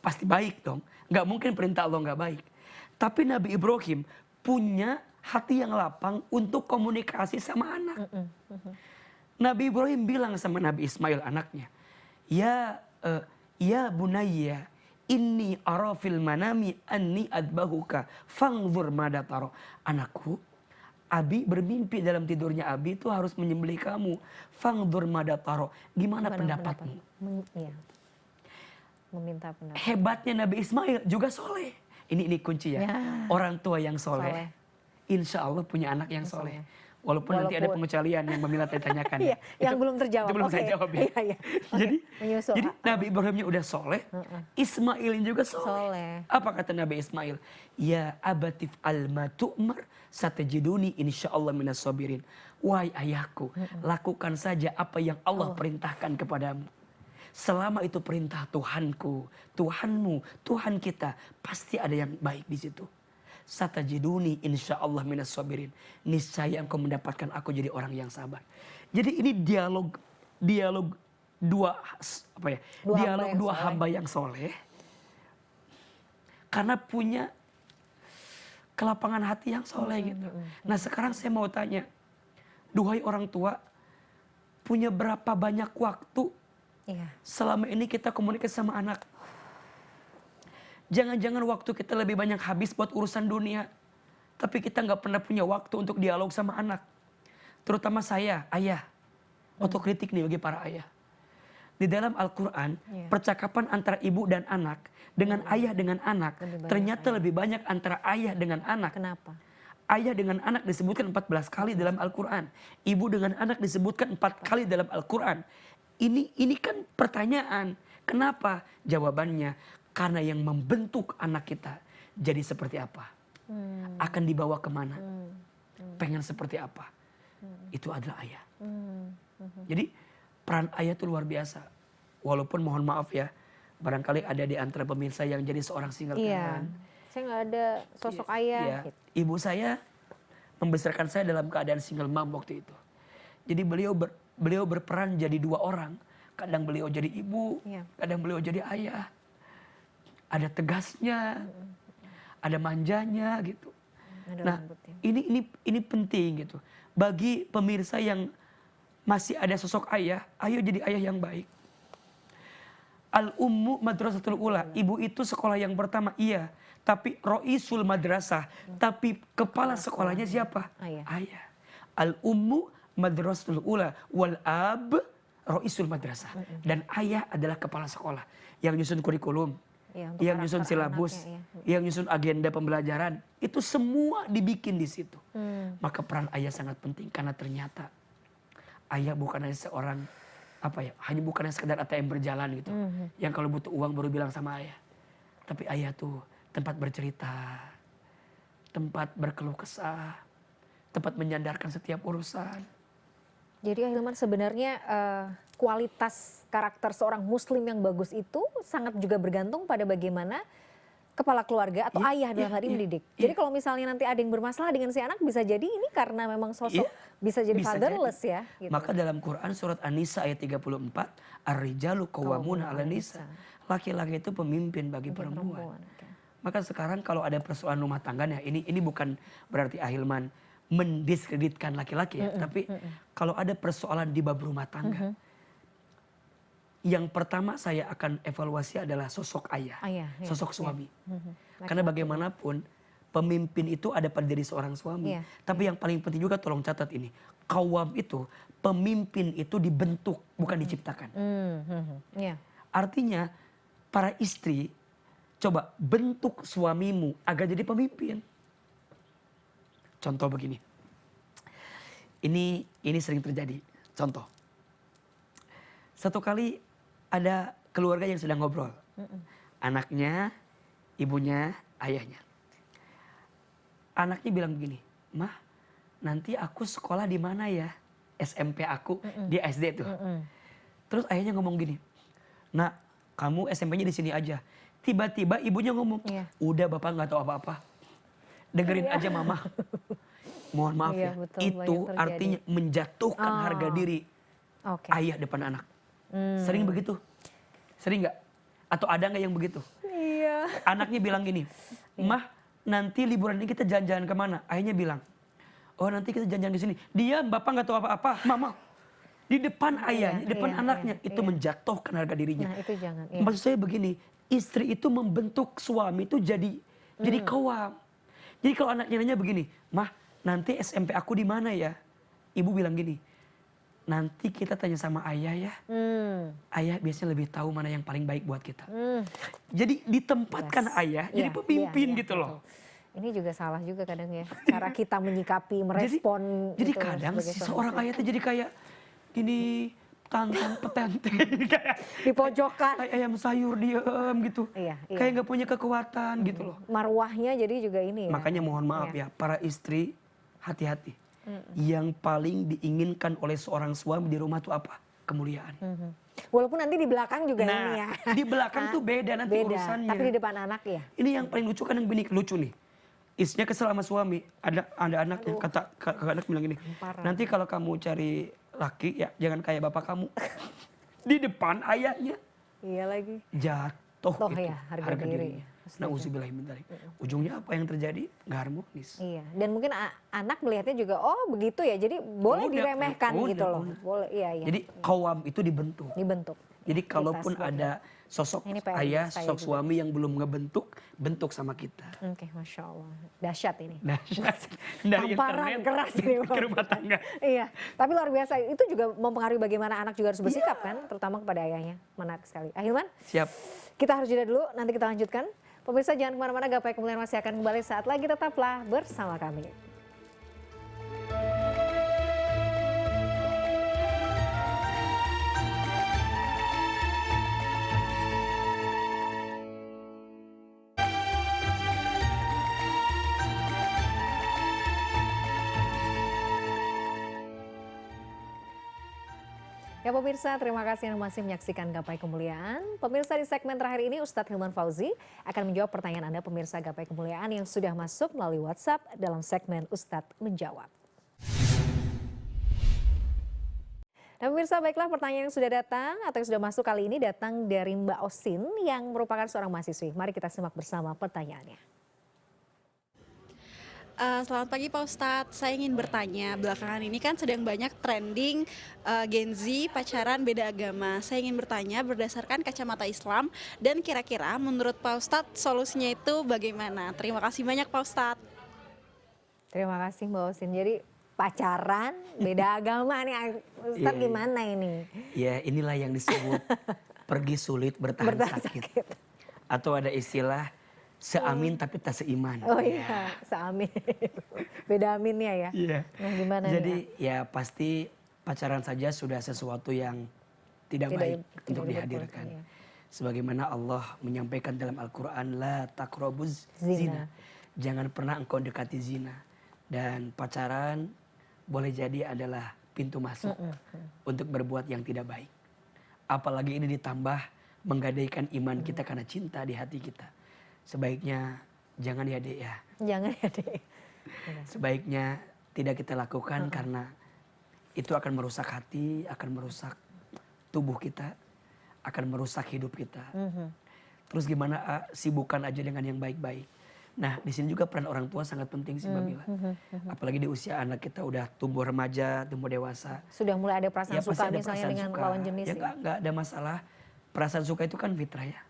Pasti baik dong. Gak mungkin perintah Allah gak baik. Tapi Nabi Ibrahim punya hati yang lapang untuk komunikasi sama anak. Nabi Ibrahim bilang sama Nabi Ismail anaknya, ya bunayya, inni ara fil manami anni adbahuka fangzur mada taro. Anakku, Abi bermimpi dalam tidurnya Abi itu harus menyembelih kamu. Fangzur mada taro. Gimana pendapatmu? Iya. Meminta pendapat. Hebatnya Nabi Ismail juga soleh. Ini kunci ya. Orang tua yang soleh. Insya Allah punya anak yang soleh. Walaupun nanti ada pengecualian yang Mbak Mila tanyakan. Iya, yang belum terjawab. Itu belum saya jawab ya. Iya. Jadi Menyusul. Nabi Ibrahimnya udah soleh, Ismailin juga soleh. Apa kata Nabi Ismail? Ya abatif alma tu'mar satajiduni insyaallah minas sabirin. Wahai ayahku, lakukan saja apa yang Allah perintahkan kepadamu. Selama itu perintah Tuhanku, Tuhanmu, Tuhan kita, pasti ada yang baik di situ. Satajiduni insyaallah minas sabirin. Niscaya engkau mendapatkan aku jadi orang yang sabar. Jadi ini dialog dua hamba yang soleh. Karena punya kelapangan hati yang soleh gitu. Nah sekarang saya mau tanya, duhai orang tua, punya berapa banyak waktu selama ini kita komunikasi sama anak? Jangan-jangan waktu kita lebih banyak habis buat urusan dunia. Tapi kita gak pernah punya waktu untuk dialog sama anak. Terutama saya, ayah. Otokritik nih bagi para ayah. Di dalam Al-Quran, percakapan antara ibu dan anak, dengan ayah dengan anak, ternyata lebih banyak antara ayah dengan anak. Kenapa? Ayah dengan anak disebutkan 14 kali dalam Al-Quran. Ibu dengan anak disebutkan 4 kali dalam Al-Quran. Ini kan pertanyaan. Kenapa? Jawabannya, karena yang membentuk anak kita jadi seperti apa, akan dibawa kemana, pengen seperti apa, itu adalah ayah. Jadi peran ayah itu luar biasa. Walaupun mohon maaf ya, barangkali ada di antara pemirsa yang jadi seorang single parent. Saya nggak ada sosok ayah. Iya. Ibu saya membesarkan saya dalam keadaan single mom waktu itu. Jadi beliau berperan jadi 2 orang. Kadang beliau jadi ibu, kadang beliau jadi ayah. Ada tegasnya, ada manjanya gitu. Nah, ini penting gitu. Bagi pemirsa yang masih ada sosok ayah, ayo jadi ayah yang baik. Al-ummu madrasatul ula, ibu itu sekolah yang pertama, iya. Tapi roisul madrasah, tapi kepala sekolahnya siapa? Ayah. Al ummu madrasatul ula wal ab roisul madrasah. Dan ayah adalah kepala sekolah yang nyusun kurikulum, Ya, untuk yang nyusun karakter silabus, anaknya, ya. yang nyusun agenda pembelajaran. Itu semua dibikin di situ. Maka peran ayah sangat penting karena ternyata ayah bukan hanya seorang hanya bukan sekedar ATM berjalan gitu. Yang kalau butuh uang baru bilang sama ayah. Tapi ayah tuh tempat bercerita, tempat berkeluh kesah, tempat menyandarkan setiap urusan. Jadi Ahilman sebenarnya kualitas karakter seorang muslim yang bagus itu sangat juga bergantung pada bagaimana kepala keluarga atau ayah dalam hal ini mendidik. Jadi kalau misalnya nanti ada yang bermasalah dengan si anak, bisa jadi ini karena memang sosok bisa jadi fatherless ya. Gitu. Maka dalam Quran surat An-Nisa ayat 34, ar-rijalu qawwamuna 'alan nisa. Laki-laki itu pemimpin bagi perempuan. Maka sekarang kalau ada persoalan rumah tangganya, ini bukan berarti Ahilman mendiskreditkan laki-laki ya, tapi kalau ada persoalan di bab rumah tangga, yang pertama saya akan evaluasi adalah sosok ayah, sosok suami. Karena bagaimanapun pemimpin itu ada pada diri seorang suami. Tapi yang paling penting juga tolong catat ini. Qawwam itu, pemimpin itu dibentuk, bukan diciptakan. Artinya para istri, coba bentuk suamimu agar jadi pemimpin. Contoh begini. Ini sering terjadi. Contoh. Satu kali ada keluarga yang sedang ngobrol. Anaknya, ibunya, ayahnya. Anaknya bilang begini, "Mah, nanti aku sekolah di mana ya? SMP aku di SD tuh." Terus ayahnya ngomong gini, "Nak, kamu SMP-nya di sini aja." Tiba-tiba ibunya ngomong, "Udah bapak nggak tahu apa-apa. Dengerin aja mama." Mohon maaf ya, betul, itu artinya menjatuhkan harga diri ayah depan anak. Sering begitu? Sering nggak? Atau ada nggak yang begitu? Iya. Anaknya bilang gini, "Mah, nanti liburan ini kita jalan-jalan kemana?" Ayahnya bilang, "Oh, nanti kita jalan-jalan di sini." Diam, bapak nggak tahu apa-apa. Mama, di depan ayahnya, di depan anaknya, itu menjatuhkan harga dirinya. Nah, itu jangan. Maksud saya begini, istri itu membentuk suami itu jadi qawwam. Jadi kalau anaknya nanya begini, "Mah, nanti SMP aku di mana ya?" Ibu bilang gini, "Nanti kita tanya sama ayah ya. Ayah biasanya lebih tahu mana yang paling baik buat kita." Jadi ditempatkan ayah jadi pemimpin gitu loh. Ini juga salah juga kadang ya. Cara kita menyikapi, merespon. Jadi kadang seorang ayah itu jadi kayak gini, tantang petenteng. Kayak di pojokan. Ayam sayur diem gitu. Kayak gak punya kekuatan gitu loh. Marwahnya jadi juga ini ya. Makanya mohon maaf ya, para istri hati-hati. Yang paling diinginkan oleh seorang suami di rumah itu apa? Kemuliaan. Walaupun nanti di belakang juga ini ya. Di belakang tuh beda nanti urusannya. Tapi di depan anak ya. Ini yang paling lucu kan yang lucu nih. Istrinya kesel sama suami, ada anaknya, kata anak bilang gini, "Nanti kalau kamu cari laki ya jangan kayak bapak kamu." Di depan ayahnya. Iya lagi. Jatuh gitu, ya, harga diri. Nauzubillah min dzalik. Ujungnya apa yang terjadi? Nggak harmonis. Iya, dan mungkin anak melihatnya juga, oh begitu ya, jadi boleh diremehkan gitu loh. Boleh, iya. Jadi qawwam itu dibentuk. Jadi kalaupun ada sosok ayah, sosok suami yang belum ngebentuk, bentuk sama kita. Oke, Masya Allah. Dahsyat ini. Dahsyat. Dari tamparan internet keras ini. ke rumah tangga. Iya, tapi luar biasa. Itu juga mempengaruhi bagaimana anak juga harus bersikap kan, terutama kepada ayahnya. Menarik sekali. Ahilman, siap. Kita harus jeda dulu, nanti kita lanjutkan. Pemirsa jangan kemana-mana, Gapai Kemuliaan masih akan kembali saat lagi, tetaplah bersama kami. Ya pemirsa, terima kasih yang masih menyaksikan Gapai Kemuliaan. Pemirsa, di segmen terakhir ini Ustadz Hilman Fauzi akan menjawab pertanyaan Anda pemirsa Gapai Kemuliaan yang sudah masuk melalui WhatsApp dalam segmen Ustadz Menjawab. Nah pemirsa, baiklah, pertanyaan yang sudah datang atau yang sudah masuk kali ini datang dari Mbak Osin yang merupakan seorang mahasiswi. Mari kita simak bersama pertanyaannya. Selamat pagi Pak Ustadz, saya ingin bertanya, belakangan ini kan sedang banyak trending Gen Z pacaran beda agama. Saya ingin bertanya berdasarkan kacamata Islam dan kira-kira menurut Pak Ustadz solusinya itu bagaimana? Terima kasih banyak Pak Ustadz. Terima kasih Mbak Osin. Jadi pacaran, beda agama nih. Ustaz Iya. gimana ini? Ya inilah yang disebut pergi sulit bertahan Bertahan sakit. sakit. Atau ada istilah seamin tapi tak seiman. Oh iya, seamin. Beda aminnya ya. Iya. Nah gimana Jadi nih? ya pasti pacaran saja sudah sesuatu yang tidak baik Tidak untuk diperbolehkan, dihadirkan. ya. Sebagaimana Allah menyampaikan dalam Al-Quran, la takrobuz Zina. zina. Jangan pernah engkau dekati zina. Dan pacaran boleh jadi adalah pintu masuk untuk berbuat yang tidak baik. Apalagi ini ditambah menggadaikan iman kita karena cinta di hati kita. Sebaiknya jangan ya dek ya. Jangan ya deh. Sebaiknya tidak kita lakukan karena itu akan merusak hati, akan merusak tubuh kita, akan merusak hidup kita. Terus gimana sibukkan aja dengan yang baik-baik. Nah di sini juga peran orang tua sangat penting sih Mbak Mila. Apalagi di usia anak kita udah tumbuh remaja, tumbuh dewasa. Sudah mulai ada perasaan Pasti suka ada misalnya perasaan dengan suka. lawan jenis. Ya nggak ada masalah. Perasaan suka itu kan fitrah ya.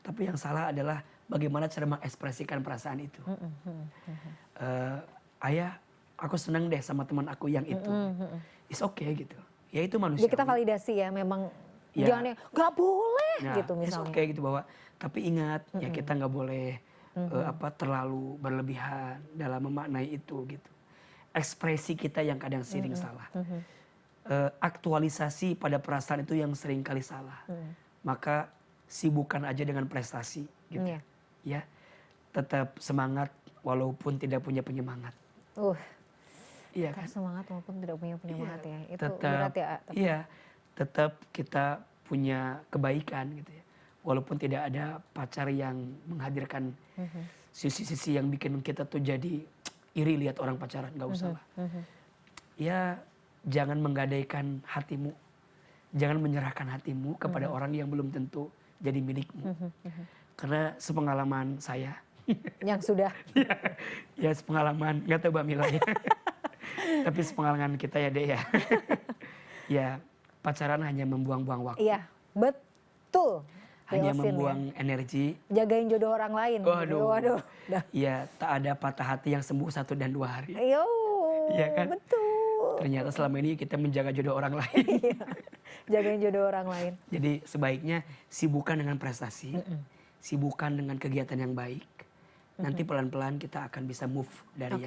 Tapi yang salah adalah bagaimana cara mengekspresikan perasaan itu. Ayah, aku senang deh sama teman aku yang itu. It's okay gitu. Ya itu manusia. Jadi kita validasi ya, memang Ya. jangan yang nggak boleh Nah, gitu it's misalnya. okay gitu bahwa. Tapi ingat ya kita nggak boleh terlalu berlebihan dalam memaknai itu gitu. Ekspresi kita yang kadang sering salah. Aktualisasi pada perasaan itu yang sering kali salah. Maka sibukkan aja dengan prestasi gitu. Iya. Ya. Tetap semangat walaupun tidak punya penyemangat. Iya kan? Tetap semangat walaupun tidak punya penyemangat ya. Itu Tetap berat ya. iya, tetap kita punya kebaikan gitu ya. Walaupun tidak ada pacar yang menghadirkan sisi-sisi yang bikin kita tuh jadi iri lihat orang pacaran, nggak usah lah. Ya jangan menggadaikan hatimu, jangan menyerahkan hatimu kepada orang yang belum tentu jadi milikmu. Karena sepengalaman saya, Yang sudah. ya sepengalaman nggak tahu Mbak Mila ya. Tapi sepengalaman kita ya deh ya. Ya pacaran hanya membuang-buang waktu. Iya, betul. Hanya Diosin membuang ya. energi. Jagain jodoh orang lain. Waduh. Waduh. Dah. Ya tak ada patah hati yang sembuh 1 dan 2 hari. Yo, Iya kan? betul. Ternyata selama ini kita menjaga jodoh orang lain. Iya. Jagain jodoh orang lain. Jadi sebaiknya sibukkan dengan prestasi. Sibukkan dengan kegiatan yang baik. Nanti pelan-pelan kita akan bisa move dari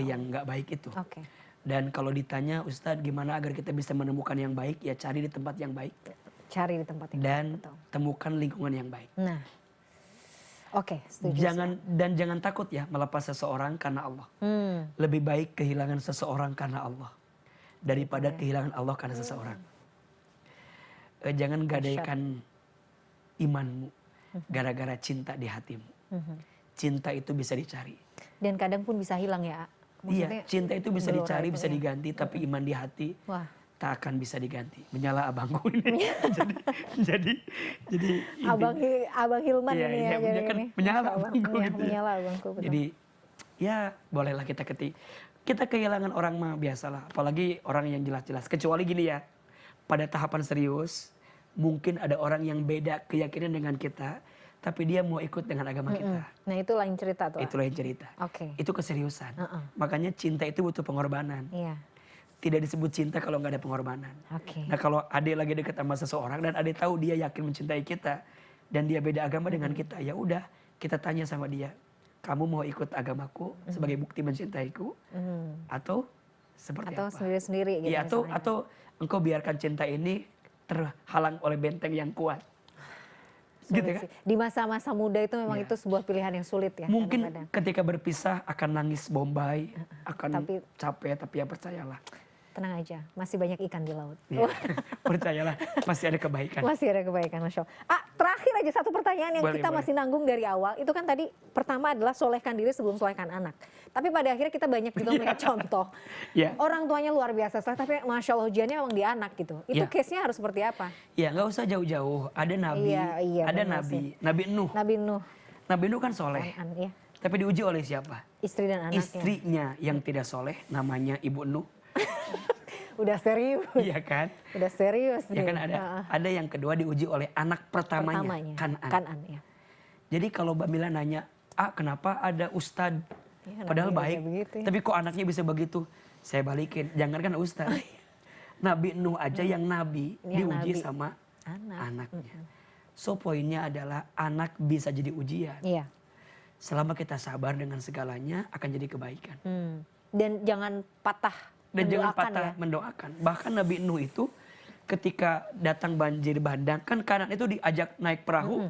yang nggak baik itu. Oke. Dan kalau ditanya Ustadz gimana agar kita bisa menemukan yang baik, ya cari di tempat yang baik. Cari di tempat yang Dan betul. temukan lingkungan yang baik. Nah, oke, setuju. Jangan takut ya melepas seseorang karena Allah. Lebih baik kehilangan seseorang karena Allah daripada kehilangan Allah karena seseorang. Jangan gadaikan imanmu gara-gara cinta di hatimu. Cinta itu bisa dicari. Dan kadang pun bisa hilang ya. Iya, cinta itu bisa gelora dicari, itu bisa ya. diganti, tapi iman di hati Wah, tak akan bisa diganti. Menyala abangku ini. jadi Abang Hilman iya, ini iya, ya. dia jadi kan ini. menyala Masya Allah. abangku Iya, gitu ya. menyala abangku. Betul. Jadi ya bolehlah kita kehilangan orang mah biasalah, apalagi orang yang jelas-jelas. Kecuali gini ya, pada tahapan serius mungkin ada orang yang beda keyakinan dengan kita, tapi dia mau ikut dengan agama kita. Nah itu lain cerita tuh. Itu lain cerita. Oke. Itu keseriusan. Makanya cinta itu butuh pengorbanan. Iya. Tidak disebut cinta kalau nggak ada pengorbanan. Oke. Nah kalau ade lagi dekat sama seseorang dan ade tahu dia yakin mencintai kita dan dia beda agama dengan kita, ya udah kita tanya sama dia, kamu mau ikut agamaku sebagai bukti mencintaiku atau seperti Atau apa? sendiri-sendiri gitu. Iya misalnya. atau engkau biarkan cinta ini terhalang oleh benteng yang kuat. Sulit Gitu kan? sih. Di masa-masa muda itu memang Iya. itu sebuah pilihan yang sulit ya. Mungkin kadang-kadang. ketika berpisah akan nangis bombay, akan Tapi- capek, tapi ya percayalah. Tenang aja, masih banyak ikan di laut. Ya, percayalah masih ada kebaikan. Masih ada kebaikan, Masya Allah. Terakhir aja satu pertanyaan yang Boleh, kita boleh. masih nanggung dari awal. Itu kan tadi pertama adalah solehkan diri sebelum solehkan anak. Tapi pada akhirnya kita banyak juga melihat contoh. Ya. Orang tuanya luar biasa soleh, tapi Masya Allah ujiannya memang di anak gitu. Itu Ya. case-nya harus seperti apa? Ya nggak usah jauh-jauh. Ada nabi, Iya, ada benar nabi, Nabi Nuh. Nabi Nuh, Nabi Nuh kan soleh, ya. tapi diuji oleh siapa? Istri dan anaknya. Istrinya yang tidak soleh, namanya Ibu Nuh. Udah serius. Iya kan? Udah serius Ya nih. kan ada yang kedua diuji oleh anak pertamanya, Pertamanya. Kanan. Kanan ya. Jadi kalau Mbak Mila nanya, kenapa ada ustad? Ya, Padahal namanya baik, juga begitu ya. tapi kok anaknya bisa begitu? Saya balikin, jangankan Ustaz. Nabi Nuh aja yang nabi Yang diuji nabi. sama Anak. anaknya. So poinnya adalah anak bisa jadi ujian. Iya. Selama kita sabar dengan segalanya akan jadi kebaikan. Dan jangan patah Dan jangan mendoakan patah ya. mendoakan. Bahkan Nabi Nuh itu ketika datang banjir bandang, kan kanan itu diajak naik perahu.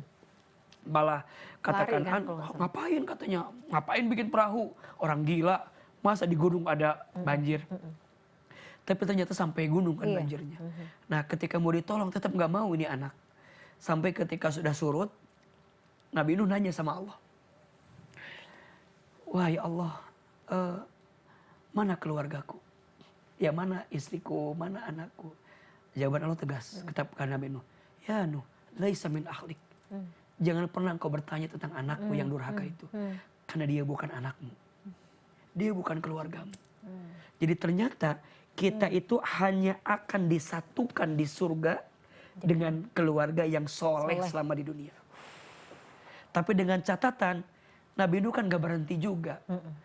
Malah katakan, Lari kan kalau nggak salah. ngapain katanya, ngapain bikin perahu? Orang gila, masa di gunung ada banjir? Tapi ternyata sampai gunung kan Iya. banjirnya. Nah ketika mau ditolong tetap nggak mau ini anak. Sampai ketika sudah surut, Nabi Nuh nanya sama Allah. Wahai Allah, mana keluargaku? Ya mana istriku, mana anakku? Jawaban Allah tegas, kata Nabi Nuh. Ya Nuh, laisa min ahlik. Jangan pernah engkau bertanya tentang anakmu yang durhaka itu. Karena dia bukan anakmu. Dia bukan keluargamu. Jadi ternyata kita itu hanya akan disatukan di surga dengan keluarga yang soleh selama di dunia. Tapi dengan catatan, Nabi Nuh kan gak berhenti juga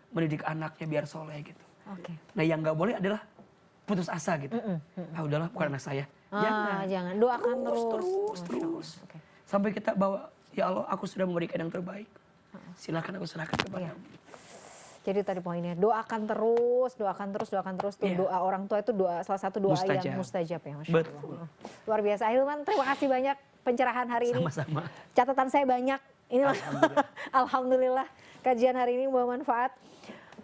mendidik anaknya biar soleh gitu. Oke. Nah yang gak boleh adalah putus asa gitu. Ah udahlah bukan anak saya. Jangan. Doakan terus. Terus. Oke. Sampai kita bawa, ya Allah aku sudah memberikan yang terbaik. Silakan aku serahkan kepada Iya. Jadi tadi poinnya doakan terus. Tuh, Iya. doa orang tua itu salah satu doa Mustajab. yang mustajab ya, Masya Betul. Allah. Luar biasa. Ahilman, terima kasih banyak pencerahan hari ini. Sama-sama. Catatan saya banyak. Inilah Alhamdulillah. Alhamdulillah kajian hari ini membawa manfaat.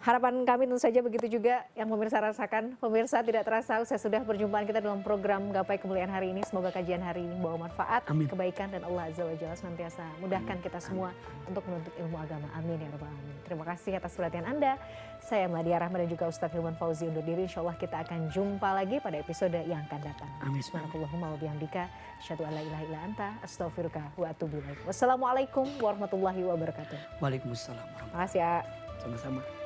Harapan kami tentu saja begitu juga yang pemirsa rasakan. Pemirsa tidak terasa saya sudah perjumpaan kita dalam program Gapai Kemuliaan hari ini. Semoga kajian hari ini membawa manfaat, Amin. kebaikan dan Allah Azza wa Jalla senantiasa mudahkan kita semua untuk menuntut ilmu agama. Amin ya rabbal alamin. Terima kasih atas perhatian Anda. Saya Mladia Rahma dan juga Ustadz Hilman Fauzi undur diri. Insyaallah kita akan jumpa lagi pada episode yang akan datang. Amin. Subhanakallahumma wa bihamdika asyhadu an la ilaha illa anta astaghfiruka wa atubu ilaik. Wassalamualaikum warahmatullahi wabarakatuh. Waalaikumsalam warahmatullahi Makasih ya. wabarakatuh. Sama-sama.